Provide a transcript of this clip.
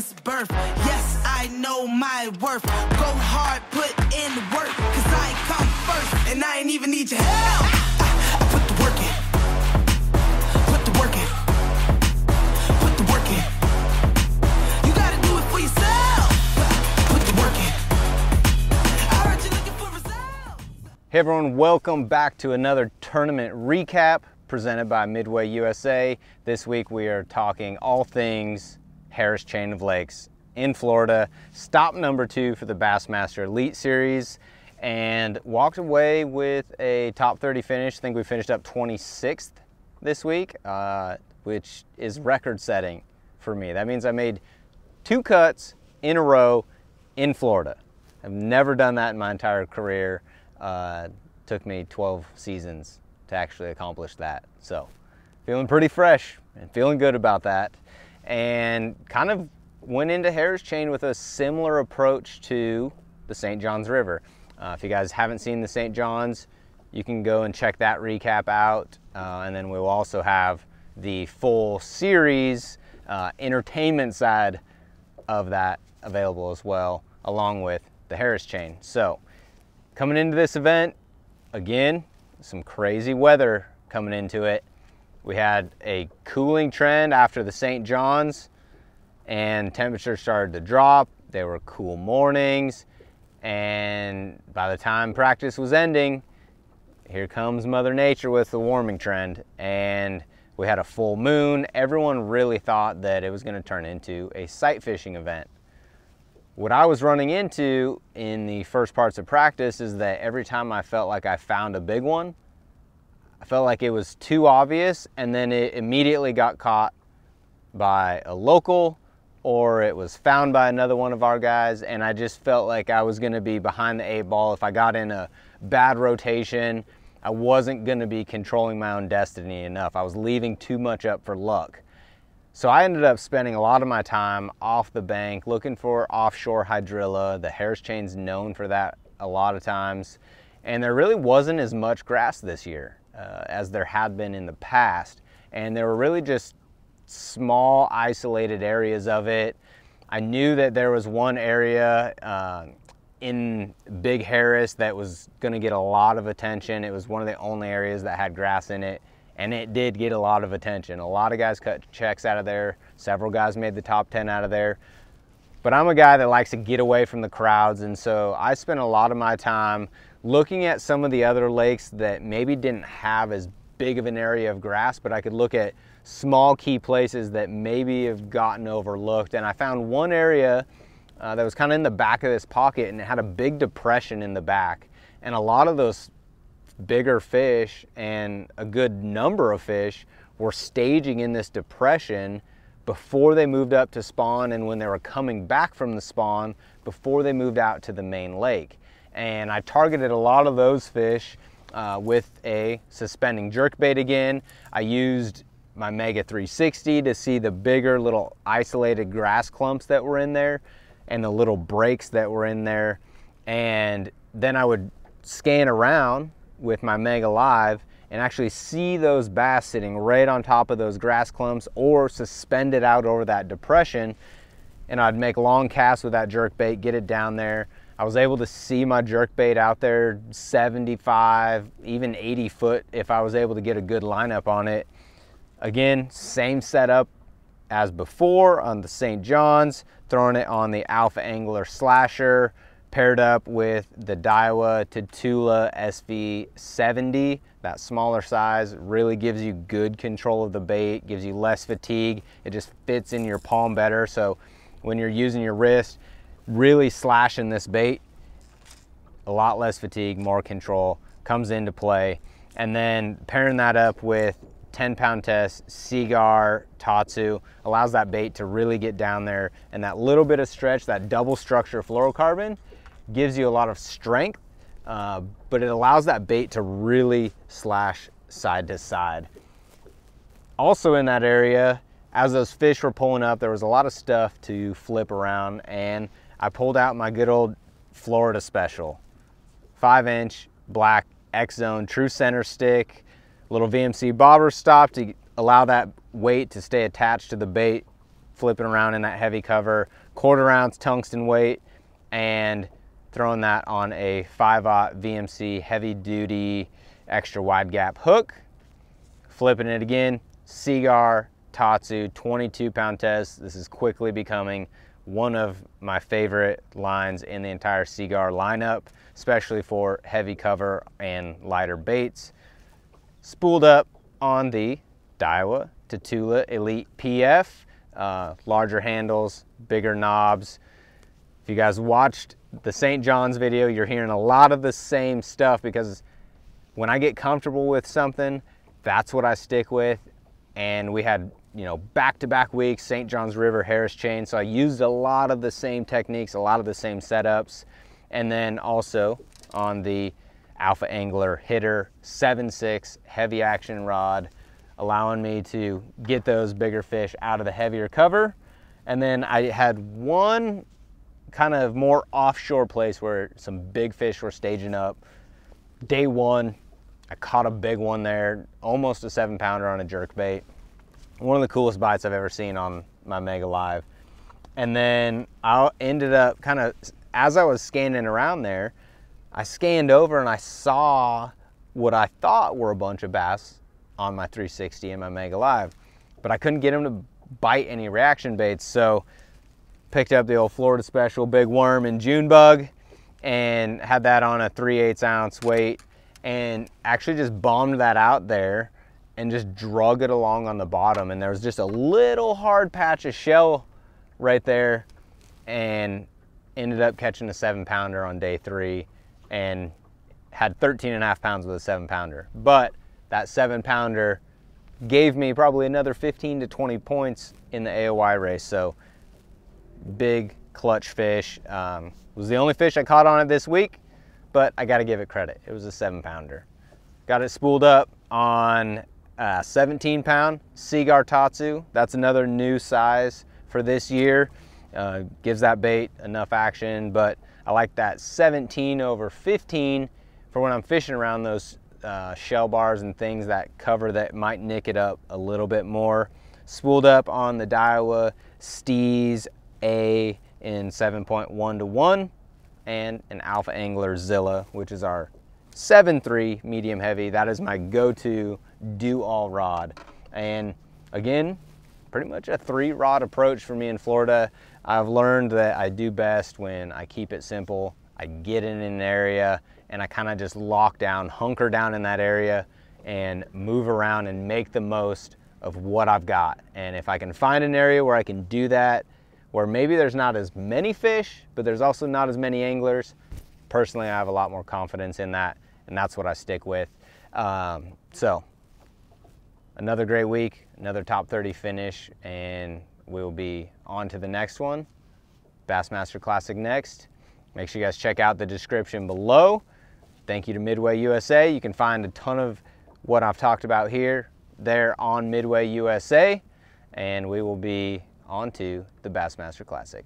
since birth. Yes, I know my worth. Go hard, put in work, cause I come first, and I ain't even need your help. I put the work in. Put the work in. Put the work in. You gotta do it for yourself. Put the work in. I heard you looking for results. Hey everyone, welcome back to another tournament recap presented by MidwayUSA. This week we are talking all things Harris Chain of Lakes in Florida. Stop number 2 for the Bassmaster Elite Series, and walked away with a top 30 finish. I think we finished up 26th this week, which is record setting for me. That means I made 2 cuts in a row in Florida. I've never done that in my entire career. Took me 12 seasons to actually accomplish that. So feeling pretty fresh and feeling good about that. And kind of went into Harris Chain with a similar approach to the St. Johns River. If you guys haven't seen the St. Johns, you can go and check that recap out. And then we'll also have the full series entertainment side of that available as well, along with the Harris Chain. So coming into this event, again, some crazy weather coming into it. We had a cooling trend after the St. Johns, and temperatures started to drop. They were cool mornings, and by the time practice was ending, here comes Mother Nature with the warming trend, and we had a full moon. Everyone really thought that it was going to turn into a sight fishing event. What I was running into in the first parts of practice is that every time I felt like I found a big one, I felt like it was too obvious, and then it immediately got caught by a local, or it was found by another one of our guys, and I just felt like I was gonna be behind the 8 ball. If I got in a bad rotation, I wasn't gonna be controlling my own destiny enough. I was leaving too much up for luck. So I ended up spending a lot of my time off the bank looking for offshore hydrilla. The Harris Chain's known for that a lot of times. And there really wasn't as much grass this year as there had been in the past. And there were really just small isolated areas of it. I knew that there was one area in Big Harris that was gonna get a lot of attention. It was one of the only areas that had grass in it. And it did get a lot of attention. A lot of guys cut checks out of there. Several guys made the top 10 out of there. But I'm a guy that likes to get away from the crowds, and so I spent a lot of my time looking at some of the other lakes that maybe didn't have as big of an area of grass, but I could look at small key places that maybe have gotten overlooked. And I found one area that was kind of in the back of this pocket, and it had a big depression in the back. And a lot of those bigger fish, and a good number of fish, were staging in this depression before they moved up to spawn, and when they were coming back from the spawn before they moved out to the main lake. And I targeted a lot of those fish with a suspending jerkbait again. I used my Mega 360 to see the bigger little isolated grass clumps that were in there and the little breaks that were in there. And then I would scan around with my Mega Live and actually see those bass sitting right on top of those grass clumps or suspended out over that depression. And I'd make long casts with that jerkbait, get it down there. I was able to see my jerkbait out there 75, even 80 foot if I was able to get a good lineup on it. Again, same setup as before on the St. Johns, throwing it on the Alpha Angler Slasher, paired up with the Daiwa Tatula SV70. That smaller size really gives you good control of the bait, gives you less fatigue. It just fits in your palm better. So when you're using your wrist, really slashing this bait, a lot less fatigue, more control comes into play. And then pairing that up with 10-pound test Seagar Tatsu allows that bait to really get down there, and that little bit of stretch, that double structure fluorocarbon, gives you a lot of strength, but it allows that bait to really slash side to side. Also in that area, as those fish were pulling up, there was a lot of stuff to flip around, and I pulled out my good old Florida Special 5-inch black X-Zone true center stick, little VMC bobber stop to allow that weight to stay attached to the bait flipping around in that heavy cover, 1/4 ounce tungsten weight, and throwing that on a 5/0 VMC heavy duty extra wide gap hook, flipping it again, Seaguar Tatsu 22-pound test. This is quickly becoming one of my favorite lines in the entire Seaguar lineup, especially for heavy cover and lighter baits. Spooled up on the Daiwa Tatula Elite PF, larger handles, bigger knobs. If you guys watched the St. John's video, you're hearing a lot of the same stuff, because when I get comfortable with something, that's what I stick with. And we had, you know, back-to-back weeks, St. John's River Harris chain, so I used a lot of the same techniques, a lot of the same setups. And then also on the Alpha Angler Hitter 7/6 heavy action rod, allowing me to get those bigger fish out of the heavier cover. And then I had one kind of more offshore place where some big fish were staging up. Day one, I caught a big one there, almost a 7-pounder on a jerkbait. One of the coolest bites I've ever seen on my Mega Live. And then I ended up kind of, as I was scanning around there, I scanned over and I saw what I thought were a bunch of bass on my 360 and my Mega Live, but I couldn't get them to bite any reaction baits. So picked up the old Florida Special big worm and June bug and had that on a 3/8 ounce weight, and actually just bombed that out there and just drug it along on the bottom. And there was just a little hard patch of shell right there, and ended up catching a 7-pounder on day 3 and had 13.5 pounds with a 7-pounder. But that 7-pounder gave me probably another 15 to 20 points in the AOY race. So big clutch fish. Was the only fish I caught on it this week, but I got to give it credit. It was a 7-pounder. Got it spooled up on a 17-pound Seaguar Tatsu. That's another new size for this year. Gives that bait enough action, but I like that 17/15 for when I'm fishing around those shell bars and things that cover that might nick it up a little bit more. Spooled up on the Daiwa Steez A in 7.1-1, and an Alpha Angler Zilla, which is our 7.3 medium heavy. That is my go-to do-all rod. And again, pretty much a 3-rod approach for me in Florida. I've learned that I do best when I keep it simple. I get in an area and I kind of just lock down, hunker down in that area and move around and make the most of what I've got. And if I can find an area where I can do that, where maybe there's not as many fish, but there's also not as many anglers, personally, I have a lot more confidence in that, and that's what I stick with. So another great week, another top 30 finish, and we'll be on to the next one. Bassmaster Classic next. Make sure you guys check out the description below. Thank you to Midway USA. You can find a ton of what I've talked about here there on Midway USA, and we will be on to the Bassmaster Classic.